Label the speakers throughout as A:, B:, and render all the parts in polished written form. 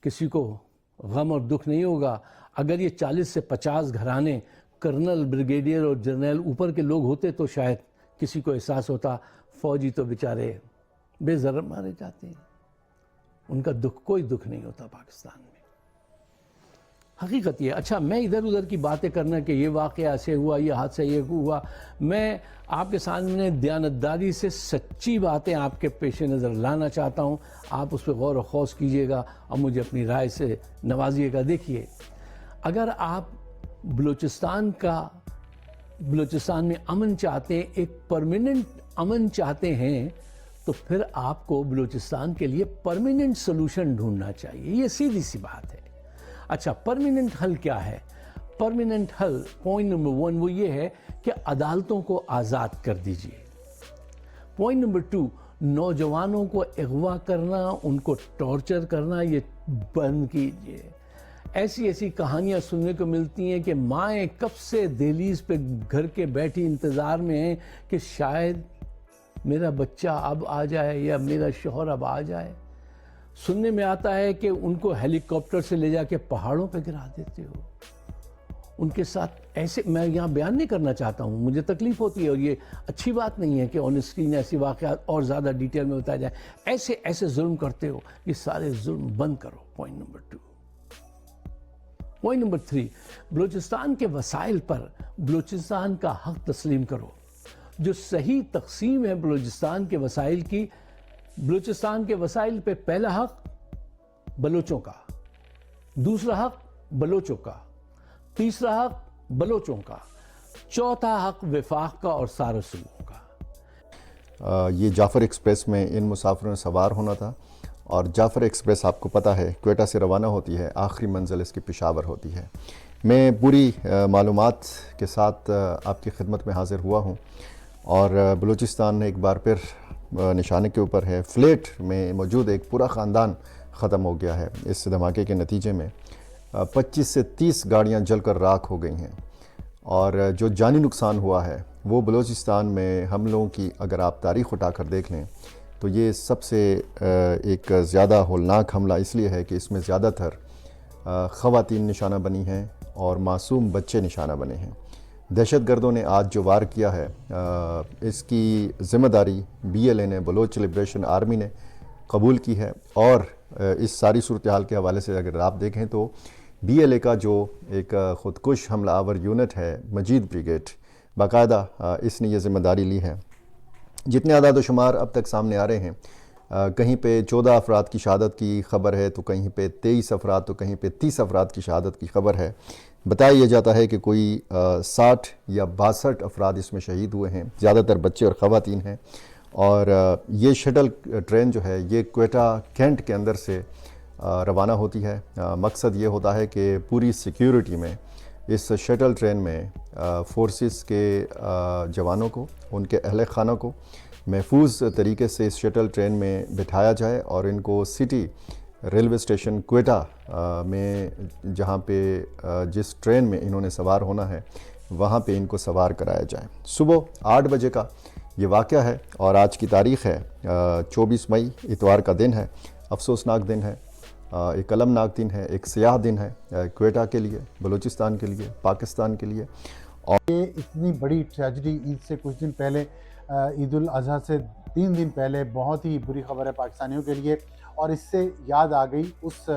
A: کسی کو غم اور دکھ نہیں ہوگا اگر یہ 40 سے 50 گھرانے کرنل بریگیڈیئر اور جرنیل اوپر کے لوگ ہوتے تو شاید کسی کو احساس ہوتا. فوجی تو بیچارے بے ضرر مارے جاتے ہیں, ان کا دکھ کوئی دکھ نہیں ہوتا پاکستان میں. حقیقت یہ. اچھا, میں ادھر ادھر کی باتیں کرنا کہ یہ واقعہ ایسے ہوا, یہ حادثہ یہ ہوا, میں آپ کے سامنے دیانتداری سے سچی باتیں آپ کے پیش نظر لانا چاہتا ہوں. آپ اس پہ غور و خوض کیجئے گا اور مجھے اپنی رائے سے نوازیے گا. دیکھیے, اگر آپ بلوچستان میں امن چاہتے ہیں, ایک پرماننٹ امن چاہتے ہیں, تو پھر آپ کو بلوچستان کے لیے پرماننٹ سلوشن ڈھونڈنا چاہیے. یہ سیدھی سی بات ہے. اچھا, پرماننٹ حل کیا ہے؟ پرماننٹ حل پوائنٹ نمبر 1 وہ یہ ہے کہ عدالتوں کو آزاد کر دیجئے. پوائنٹ نمبر 2, نوجوانوں کو اغوا کرنا, ان کو ٹارچر کرنا, یہ بند کیجئے. ایسی کہانیاں سننے کو ملتی ہیں کہ مائیں کب سے دہلیز پہ گھر کے بیٹھی انتظار میں ہیں کہ شاید میرا بچہ اب آ جائے یا میرا شوہر اب آ جائے. سننے میں آتا ہے کہ ان کو ہیلی کاپٹر سے لے جا کے پہاڑوں پہ گرا دیتے ہو. ان کے ساتھ ایسے, میں یہاں بیان نہیں کرنا چاہتا ہوں, مجھے تکلیف ہوتی ہے اور یہ اچھی بات نہیں ہے کہ آن اسکرین ایسی واقعات اور زیادہ ڈیٹیل میں بتایا جائے. ایسے ظلم کرتے ہو, یہ سارے ظلم بند کرو. Point number 2. Point number 3, Balochistan کے وسائل پر بلوچستان کا حق تسلیم کرو. جو صحیح تقسیم ہے بلوچستان کے وسائل کی, بلوچستان کے وسائل پہ پہلا حق بلوچوں کا, دوسرا حق بلوچوں کا, تیسرا حق بلوچوں کا, چوتھا حق وفاق کا اور سارسوگوں کا.
B: یہ جعفر ایکسپریس میں ان مسافروں نے سوار ہونا تھا, اور جعفر ایکسپریس آپ کو پتہ ہے کوئٹہ سے روانہ ہوتی ہے, آخری منزل اس کی پشاور ہوتی ہے. میں پوری معلومات کے ساتھ آپ کی خدمت میں حاضر ہوا ہوں, اور بلوچستان ایک بار پھر نشانے کے اوپر ہے. فلیٹ میں موجود ایک پورا خاندان ختم ہو گیا ہے اس دھماکے کے نتیجے میں. 25 سے 30 گاڑیاں جل کر راکھ ہو گئی ہیں, اور جو جانی نقصان ہوا ہے وہ بلوچستان میں حملوں کی اگر آپ تاریخ اٹھا کر دیکھ لیں تو یہ سب سے ایک زیادہ ہولناک حملہ اس لیے ہے کہ اس میں زیادہ تر خواتین نشانہ بنی ہیں اور معصوم بچے نشانہ بنے ہیں. دہشت گردوں نے آج جو وار کیا ہے اس کی ذمہ داری BLA نے, بلوچ لبریشن آرمی نے قبول کی ہے. اور اس ساری صورتحال کے حوالے سے اگر آپ دیکھیں تو BLA کا جو ایک خودکش حملہ آور یونٹ ہے مجید بریگیڈ, باقاعدہ اس نے یہ ذمہ داری لی ہے. جتنے اعداد و شمار اب تک سامنے آ رہے ہیں, کہیں پہ 14 افراد کی شہادت کی خبر ہے, تو کہیں پہ 23 افراد, تو کہیں پہ 30 افراد کی شہادت کی خبر ہے. بتایا یہ جاتا ہے کہ کوئی 60 یا 62 افراد اس میں شہید ہوئے ہیں, زیادہ تر بچے اور خواتین ہیں. اور یہ شٹل ٹرین جو ہے یہ کوئٹہ کینٹ کے اندر سے روانہ ہوتی ہے. مقصد یہ ہوتا ہے کہ پوری سیکیورٹی میں اس شٹل ٹرین میں فورسز کے جوانوں کو, ان کے اہل خانہ کو محفوظ طریقے سے اس شٹل ٹرین میں بٹھایا جائے, اور ان کو سٹی ریلوے اسٹیشن کوئٹہ میں جہاں پہ جس ٹرین میں انہوں نے سوار ہونا ہے وہاں پہ ان کو سوار کرایا جائے. صبح 8 بجے کا یہ واقعہ ہے, اور آج کی تاریخ ہے 24 مئی, اتوار کا دن ہے. افسوسناک دن ہے, ایک المناک دن ہے, ایک سیاہ دن ہے کوئٹہ کے لیے, بلوچستان کے لیے, پاکستان کے لیے.
C: اور یہ اتنی بڑی ٹریجڈی عید سے کچھ دن پہلے, عید الاضحیٰ سے 3 دن پہلے, بہت ہی بری خبر ہے پاکستانیوں کے لیے. اور اس سے یاد آ گئی اس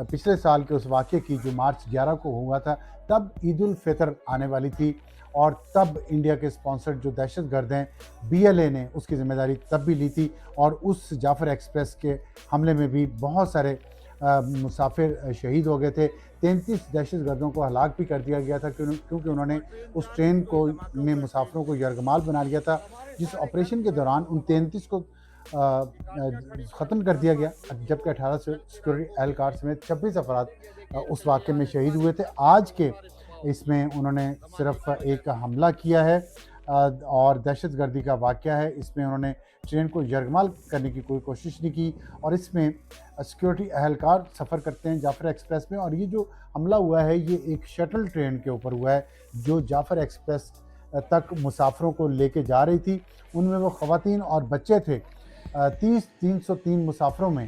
C: پچھلے سال کے اس واقعے کی جو مارچ 11 کو ہوا تھا. تب عید الفطر آنے والی تھی, اور تب انڈیا کے اسپانسرڈ جو دہشت گرد ہیں BLA نے اس کی ذمہ داری تب بھی لی تھی. اور اس جعفر ایکسپریس کے حملے میں بھی بہت سارے مسافر شہید ہو گئے تھے. 33 دہشت گردوں کو ہلاک بھی کر دیا گیا تھا کیونکہ انہوں نے اس ٹرین کو میں مسافروں کو یرغمال بنا لیا تھا, جس آپریشن کے دوران ان 33 کو ختم کر دیا گیا, جبکہ 18 سیکورٹی اہلکار سمیت 26 افراد اس واقعے میں شہید ہوئے تھے. آج کے اس میں انہوں نے صرف ایک حملہ کیا ہے اور دہشت گردی کا واقعہ ہے. اس میں انہوں نے ٹرین کو یرغمال کرنے کی کوئی کوشش نہیں کی, اور اس میں سیکورٹی اہلکار سفر کرتے ہیں جعفر ایکسپریس میں. اور یہ جو حملہ ہوا ہے یہ ایک شٹل ٹرین کے اوپر ہوا ہے جو جعفر ایکسپریس تک مسافروں کو لے کے جا رہی تھی. ان میں وہ خواتین اور بچے تھے. 303 مسافروں میں